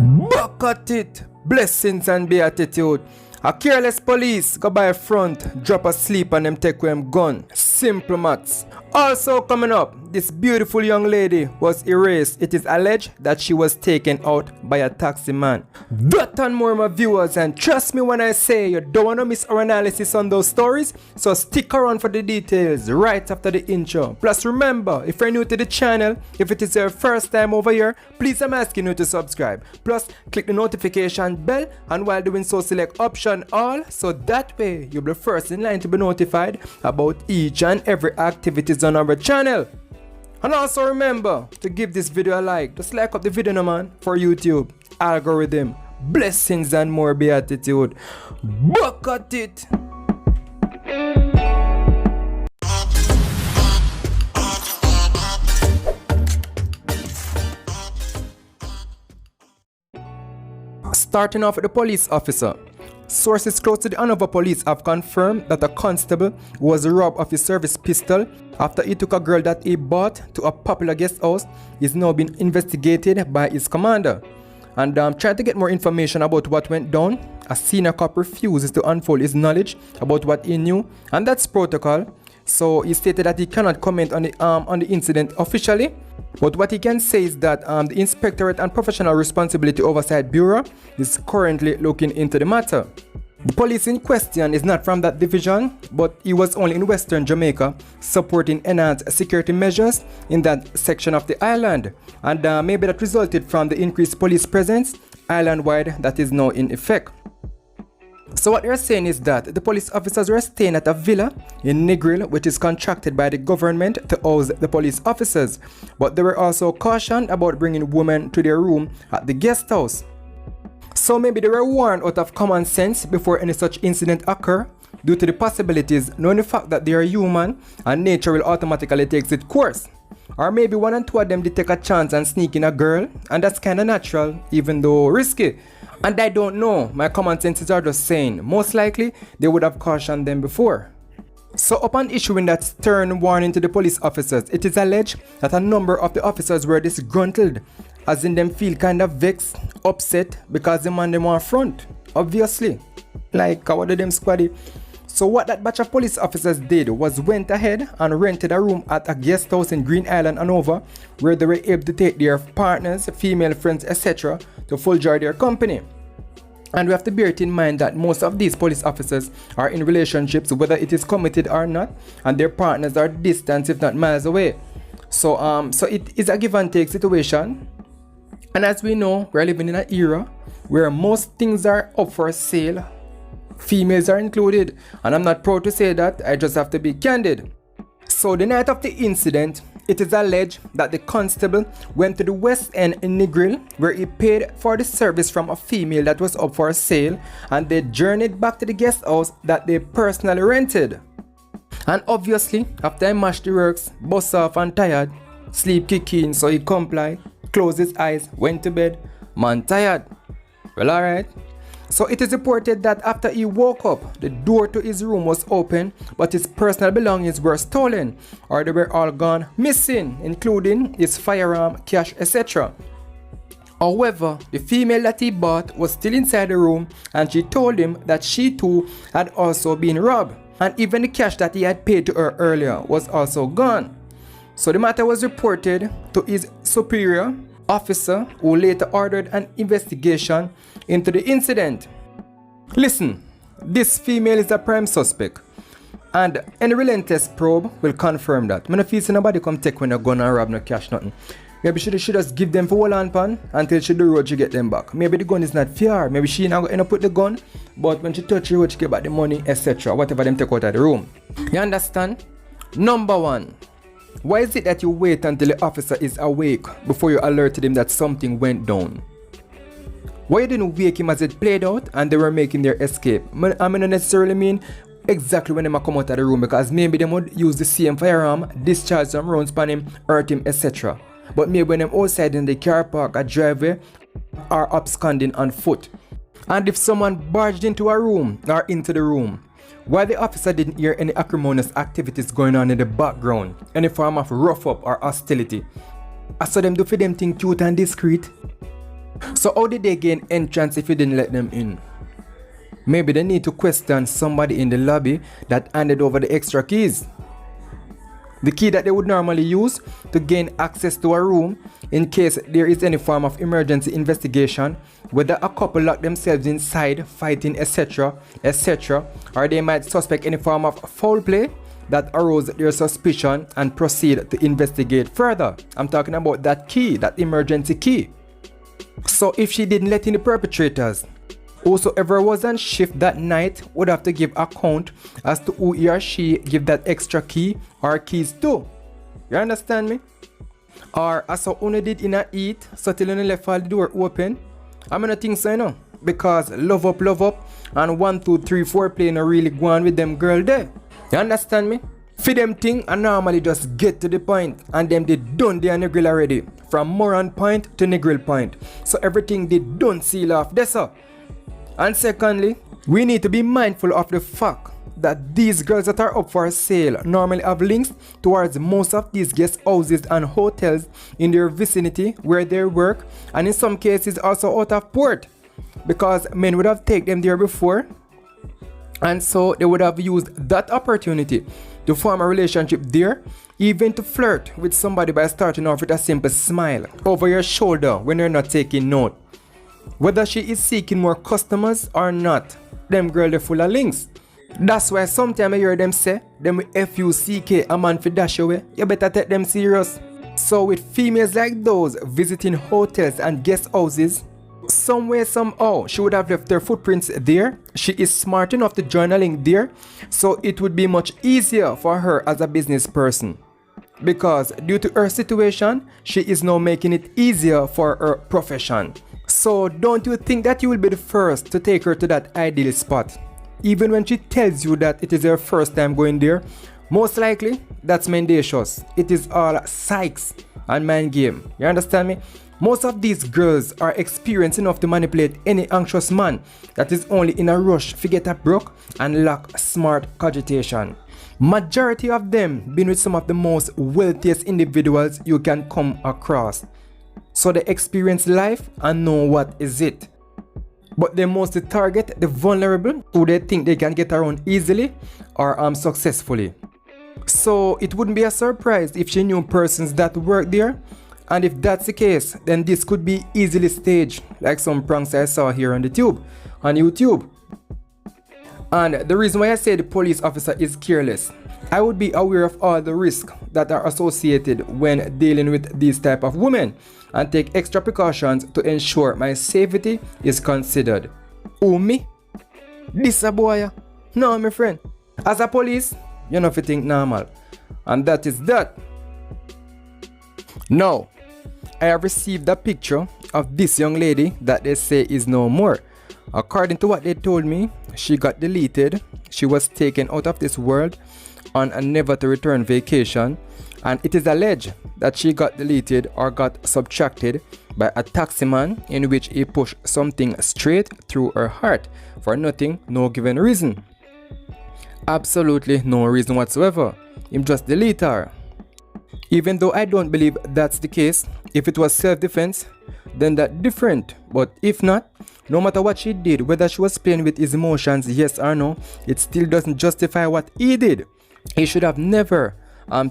Buck at it, blessings and beatitude. A careless police go by front, drop asleep and them take with him gun. Simple maths. Also coming up, this beautiful young lady was erased. It is alleged that she was taken out by a taxi man. That and more, my viewers, and trust me when I say you don't want to miss our analysis on those stories, so stick around for the details right after the intro. Plus remember, if you're new to the channel, if it is your first time over here, please I'm asking you to subscribe. Plus click the notification bell, and while doing so select option all, so that way you'll be first in line to be notified about each and every activities on our channel. And also remember to give this video a like. Just like up the video, no man, for YouTube algorithm. Blessings and more beatitude. Buck at it. Starting off with the police officer. Sources close to the Hanover police have confirmed that a constable was robbed of his service pistol after he took a girl that he bought to a popular guest house. Is now being investigated by his commander. And trying to get more information about what went down, a senior cop refuses to unfold his knowledge about what he knew, and that's protocol. So he stated that he cannot comment on the incident officially. But what he can say is that the Inspectorate and Professional Responsibility Oversight Bureau is currently looking into the matter. The police in question is not from that division, but he was only in Western Jamaica supporting enhanced security measures in that section of the island. And maybe that resulted from the increased police presence island-wide that is now in effect. So what they're saying is that the police officers were staying at a villa in Negril, which is contracted by the government to house the police officers. But they were also cautioned about bringing women to their room at the guest house. So maybe they were warned out of common sense before any such incident occur, due to the possibilities, knowing the fact that they are human and nature will automatically take its course. Or maybe one and two of them did take a chance and sneak in a girl, and that's kinda natural, even though risky. And I don't know, my common senses are just saying, most likely they would have cautioned them before. So upon issuing that stern warning to the police officers, it is alleged that a number of the officers were disgruntled, as in them feel kind of vexed, upset, because the man them want front, obviously. Like what did them squaddy? So what that batch of police officers did was went ahead and rented a room at a guest house in Green Island, Hanover, where they were able to take their partners, female friends, etc. to fulfill their company. And we have to bear it in mind that most of these police officers are in relationships, whether it is committed or not, and their partners are distant, if not miles away. So it is a give and take situation. And as we know, we're living in an era where most things are up for sale. Females are included, and I'm not proud to say that, I just have to be candid. So the night of the incident, it is alleged that the constable went to the West End in Negril, where he paid for the service from a female that was up for sale, and they journeyed back to the guest house that they personally rented. And obviously, after he mashed the works, bust off and tired, sleep kick in, so he complied, closed his eyes, went to bed, man tired. Well, alright. So it is reported that after he woke up, the door to his room was open, but his personal belongings were stolen, or they were all gone missing, including his firearm, cash, etc. However, the female that he bought was still inside the room, and she told him that she too had also been robbed, and even the cash that he had paid to her earlier was also gone. So the matter was reported to his superior officer, who later ordered an investigation into the incident. Listen, this female is a prime suspect, and any relentless probe will confirm that. I don't feel nobody come take when a gun and rob no cash nothing. Maybe she just give them for hold on pan until she do road she get them back. Maybe the gun is not fair. Maybe she not gonna put the gun, but when she touch the road she get back the money, etc. Whatever them take out of the room. You understand? Number one. Why is it that you wait until the officer is awake before you alert him that something went down? Why you didn't wake him as it played out and they were making their escape? I mean, not necessarily mean exactly when they come out of the room, because maybe they would use the same firearm, discharge some rounds on him, hurt him, etc. But maybe when they're outside in the car park or driveway, are absconding on foot. And if someone barged into a room or into the room, why the officer didn't hear any acrimonious activities going on in the background, any form of rough up or hostility? I saw them do for them thing cute and discreet. So how did they gain entrance if you didn't let them in? Maybe they need to question somebody in the lobby that handed over the extra keys. The key that they would normally use to gain access to a room in case there is any form of emergency investigation, whether a couple lock themselves inside, fighting, etc., etc., or they might suspect any form of foul play that arose their suspicion and proceed to investigate further. I'm talking about that key, that emergency key. So if she didn't let in the perpetrators, whosoever was on shift that night would have to give account as to who he or she give that extra key or keys to. You understand me? Or as so only did in a eat, so till you left all the door open. I'm gonna think so, you know, because love up, and 1, 2, 3, 4 playing a really go on with them girl there. You understand me? For them thing, I normally just get to the point, and them they done the Negril already, from Moran Point to Negril Point. So everything they done seal off, that's all. And secondly, we need to be mindful of the fact that these girls that are up for sale normally have links towards most of these guest houses and hotels in their vicinity where they work, and in some cases also out of port, because men would have taken them there before, and so they would have used that opportunity to form a relationship there, even to flirt with somebody by starting off with a simple smile over your shoulder when you're not taking note. Whether she is seeking more customers or not, them girls are full of links. That's why sometimes I hear them say, them with FUCK a man for dash away, you better take them serious. So with females like those visiting hotels and guest houses, some way somehow she would have left her footprints there. She is smart enough to join a link there, so it would be much easier for her as a business person. Because due to her situation, she is now making it easier for her profession. So don't you think that you will be the first to take her to that ideal spot? Even when she tells you that it is her first time going there, most likely that's mendacious. It is all psychs and mind game. You understand me? Most of these girls are experienced enough to manipulate any anxious man that is only in a rush to get a broke and lack smart cogitation. Majority of them been with some of the most wealthiest individuals you can come across. So they experience life and know what is it. But they mostly target the vulnerable who they think they can get around easily or successfully. So it wouldn't be a surprise if she knew persons that work there, and if that's the case, then this could be easily staged, like some pranks I saw here on YouTube. And the reason why I say the police officer is careless, I would be aware of all the risks that are associated when dealing with these type of women, and take extra precautions to ensure my safety is considered. Who, me? This a boy? No, my friend. As a police, you know if you think normal. And that is that. Now, I have received a picture of this young lady that they say is no more. According to what they told me, she got deleted, she was taken out of this world on a never to return vacation, and it is alleged that she got deleted or got subtracted by a taximan in which he pushed something straight through her heart for nothing, no given reason. Absolutely no reason whatsoever. Him just delete her. Even though I don't believe that's the case, if it was self-defense, then that's different. But if not, no matter what she did, whether she was playing with his emotions, yes or no, it still doesn't justify what he did. He should have never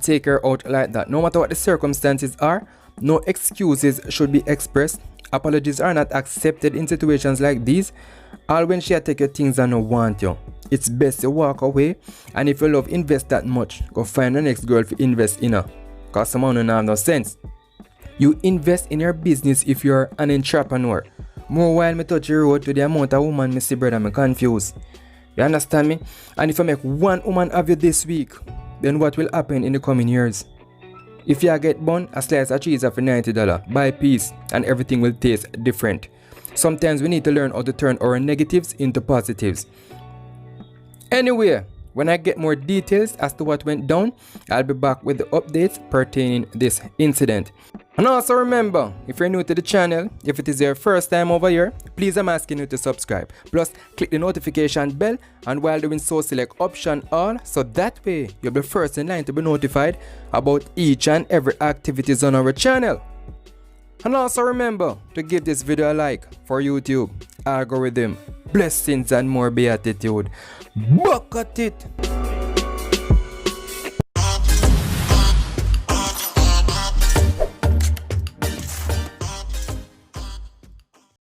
take her out like that. No matter what the circumstances are, no excuses should be expressed. Apologies are not accepted in situations like these. All when she take your things and don't want you, it's best to walk away. And if you love invest that much, go find the next girl to invest in her. Cause someone don't have no sense. You invest in your business if you're an entrepreneur. More while me touch your road to the amount of woman me see, brother, me confused. You understand me? And if I make one woman of you this week, then what will happen in the coming years? If you get bun, a slice of cheese for $90, buy piece, and everything will taste different. Sometimes we need to learn how to turn our negatives into positives. Anyway, when I get more details as to what went down, I'll be back with the updates pertaining this incident. And also remember, if you're new to the channel, if it is your first time over here, please I'm asking you to subscribe. Plus, click the notification bell, and while doing so, select option all, so that way you'll be first in line to be notified about each and every activities on our channel. And also remember to give this video a like for YouTube algorithm. Blessings and more beatitude. Buck at it.